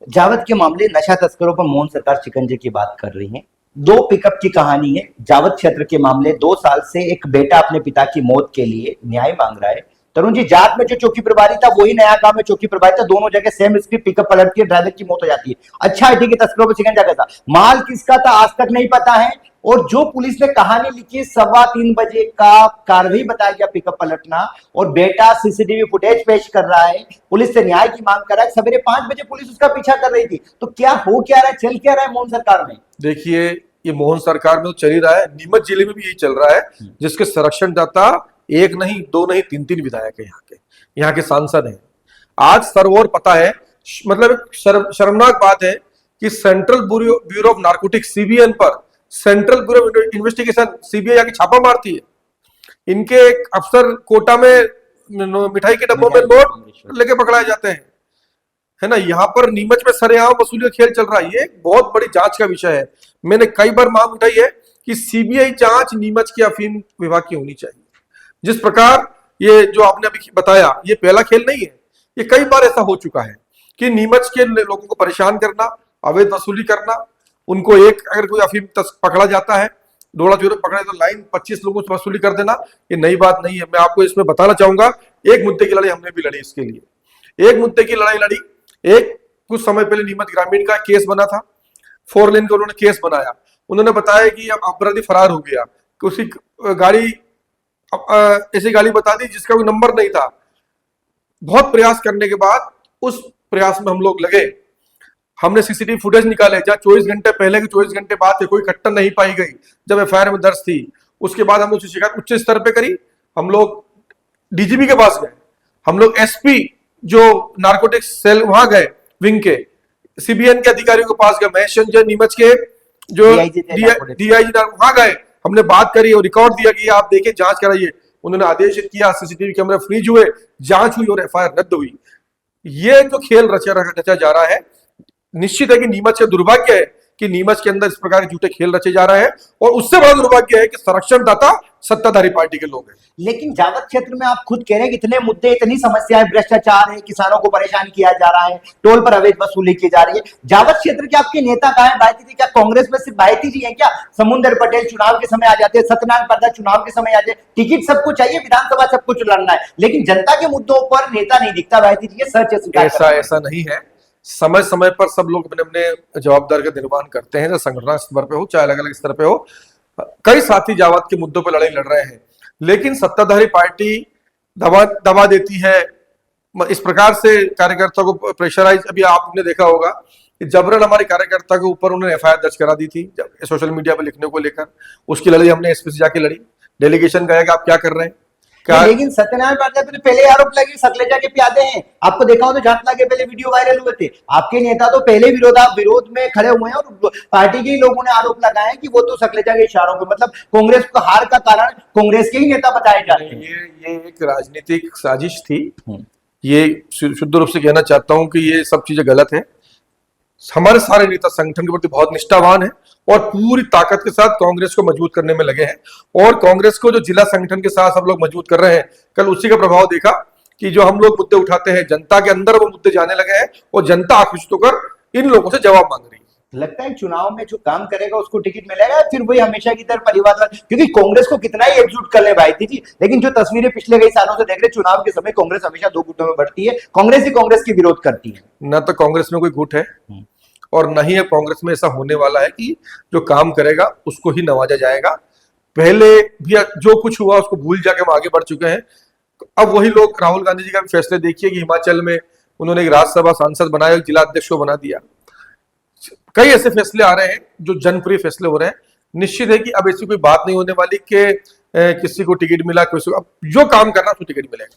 जावद के मामले नशा तस्करों पर मोहन सरकार शिकंजे की बात कर रही है। दो पिकअप की कहानी है। जावद क्षेत्र के मामले 2 साल से एक बेटा अपने पिता की मौत के लिए न्याय मांग रहा है। तरुण जी, जाट में जो चौकी प्रभारी था वही नया गांव में चौकी प्रभारी था। दोनों जगह सेम स्क्रिप्ट, पिकअप पलटती है, ड्राइवर की मौत हो जाती है। अच्छा है, ठीक है, तस्करों पर शिकंजा कैसा, माल किसका था आज तक नहीं पता है। और जो पुलिस ने कहानी लिखी 3:15 बजे का कार्रवाई बताया गया पिकअप पलटना, और बेटा सीसीटीवी फुटेज पेश कर रहा है, पुलिस से न्याय की मांग कर रहा है। सवेरे 5 बजे पुलिस उसका पीछा कर रही थी। तो क्या हो क्या रहा है, चल क्या रहा है मोहन सरकार में? देखिए, ये मोहन सरकार में तो चल ही रहा है, नीमच जिले में भी यही चल रहा है, जिसके संरक्षणदाता एक नहीं, दो नहीं, 3 विधायक है, यहाँ के सांसद हैं। आज सर्वोर पता है, मतलब शर्मनाक बात है कि central bureau of narcotics CBN पर central bureau of investigation CBI आके छापा मारती है। इनके एक अफसर कोटा में मिठाई के डब्बों में नोट लेके पकड़ाए जाते हैं, है ना। यहाँ पर नीमच में सरेआम वसूली का खेल चल रहा है। ये बहुत बड़ी जांच का विषय है। मैंने कई बार मांग उठाई है कि सीबीआई जांच नीमच की अफीम विभाग की होनी चाहिए। जिस प्रकार ये जो आपने अभी बताया, ये पहला खेल नहीं है, ये कई बार ऐसा हो चुका है कि नीमच के लोगों को परेशान करना, अवैध वसूली करना, उनको अगर कोई अफीम पकड़ा जाता है, डोला चोर पकड़े तो लाइन 25 लोगों से वसूली कर देना, ये नई बात नहीं है। मैं आपको इसमें बताना चाहूंगा, एक मुद्दे की लड़ाई हमने भी लड़ी इसके लिए। एक मुद्दे की लड़ाई लड़ी, एक कुछ समय पहले नीमच ग्रामीण का केस बना था, 4 लेन का उन्होंने केस बनाया। उन्होंने बताया कि अब अपराधी फरार हो गया, कि उसी गाड़ी ऐसी गाड़ी बता दी जिसका कोई नंबर नहीं था। बहुत प्रयास करने के बाद उस प्रयास में हम लोग लगे, हमने सीसीटीवी फुटेज निकाले जहाँ 24 घंटे पहले की 24 घंटे बाद से कोई घटना नहीं पाई गई जब एफआईआर में दर्ज थी। उसके बाद हमने उसकी शिकायत उच्च स्तर पे करी, हम लोग डीजीपी के पास गए, हम लोग एसपी जो नारकोटिक्स सेल वहां गए, विंग के सीबीएन के अधिकारियों के पास गए, महेश रंजन नीमच के जो डीआईजी वहां गए, हमने बात करी और रिकॉर्ड दिया कि आप देखिए, जांच कराइए। उन्होंने आदेश किया, सीसीटीवी कैमरे फ्रीज हुए, जांच हुई और एफआईआर रद्द हुई। ये जो खेल रचा जा रहा है, निश्चित है कि नीमच का दुर्भाग्य है कि नीमच के अंदर इस प्रकार के झूठे खेल रचे जा रहे हैं, और उससे बड़ा दुर्भाग्य है कि संरक्षणदाता सत्ताधारी पार्टी के लोग हैं। लेकिन जावद क्षेत्र में आप खुद कह रहे हैं कि इतने मुद्दे, इतनी समस्याएं, भ्रष्टाचार है, किसानों को परेशान किया जा रहा है, टोल पर अवैध वसूली की जा रही है। जावद क्षेत्र के आपके नेता कहां है? भारती जी, क्या कांग्रेस में सिर्फ भारती जी हैं क्या? समुंदर पटेल चुनाव के समय आ जाते हैं, सत्यनारायण पर्दा चुनाव के समय आ जाते, टिकट सबको चाहिए, विधानसभा सब कुछ लड़ना है, लेकिन जनता के मुद्दों पर नेता नहीं दिखता। भारती जी, ये सच है? ऐसा नहीं है। समय समय पर सब लोग अपने अपने जवाबदारी का निर्वहन करते हैं, संगठन स्तर पे हो चाहे अलग अलग स्तर पे हो। कई साथी जावद के मुद्दों पर लड़ाई लड़ रहे हैं, लेकिन सत्ताधारी पार्टी दबा देती है। इस प्रकार से कार्यकर्ता को प्रेशराइज, अभी आपने देखा होगा कि जबरन हमारे कार्यकर्ता के ऊपर उन्होंने एफआईआर दर्ज करा दी थी सोशल मीडिया पर लिखने को लेकर। उसकी लड़ाई हमने एसपी से जाके लड़ी, डेलीगेशन गया कि आप क्या कर रहे हैं, लेकिन सत्यनारायण पार्टी पे पहले आरोप लगे सकलेजा के प्यादे हैं। आपको देखा हो तो झांकला के पहले वीडियो वायरल हुए थे, आपके नेता तो पहले विरोध में खड़े हुए हैं, और पार्टी के ही लोगों ने आरोप लगाए कि वो तो सकलेजा के इशारों पे, मतलब कांग्रेस को हार का कारण कांग्रेस के ही नेता बताए जाते हैं। ये एक राजनीतिक साजिश थी। ये शुद्ध रूप से कहना चाहता हूं कि ये सब चीजें गलत है। हमारे सारे नेता संगठन के प्रति बहुत निष्ठावान है और पूरी ताकत के साथ कांग्रेस को मजबूत करने में लगे हैं, और कांग्रेस को जो जिला संगठन के साथ सब लोग मजबूत कर रहे हैं। कल उसी का प्रभाव देखा कि जो हम लोग मुद्दे उठाते हैं, जनता के अंदर वो मुद्दे जाने लगे हैं, और जनता आकृष्ट होकर इन लोगों से जवाब मांग रही है। लगता है चुनाव में जो काम करेगा उसको टिकट मिलेगा, फिर वही हमेशा की तरह परिवार, क्योंकि कांग्रेस को कितना ही एकजुट कर ले भारती जी, लेकिन जो तस्वीरें पिछले कई सालों से देख रहे, चुनाव के समय कांग्रेस हमेशा 2 गुटों में बढ़ती है, कांग्रेस ही कांग्रेस की विरोध करती है। न तो कांग्रेस में कोई गुट है और न ही कांग्रेस में ऐसा होने वाला है कि जो काम करेगा उसको ही नवाजा जाएगा। पहले भी जो कुछ हुआ उसको भूल जाके हम आगे बढ़ चुके हैं। अब वही लोग, राहुल गांधी जी का फैसले देखिए कि हिमाचल में उन्होंने एक राज्यसभा सांसद बनाया, जिला अध्यक्ष को बना दिया। कई ऐसे फैसले आ रहे हैं जो जनप्रिय फैसले हो रहे हैं। निश्चित है कि अब ऐसी कोई बात नहीं होने वाली कि किसी को टिकट मिला, किसी को, अब जो काम करना उसको टिकट मिलेगा।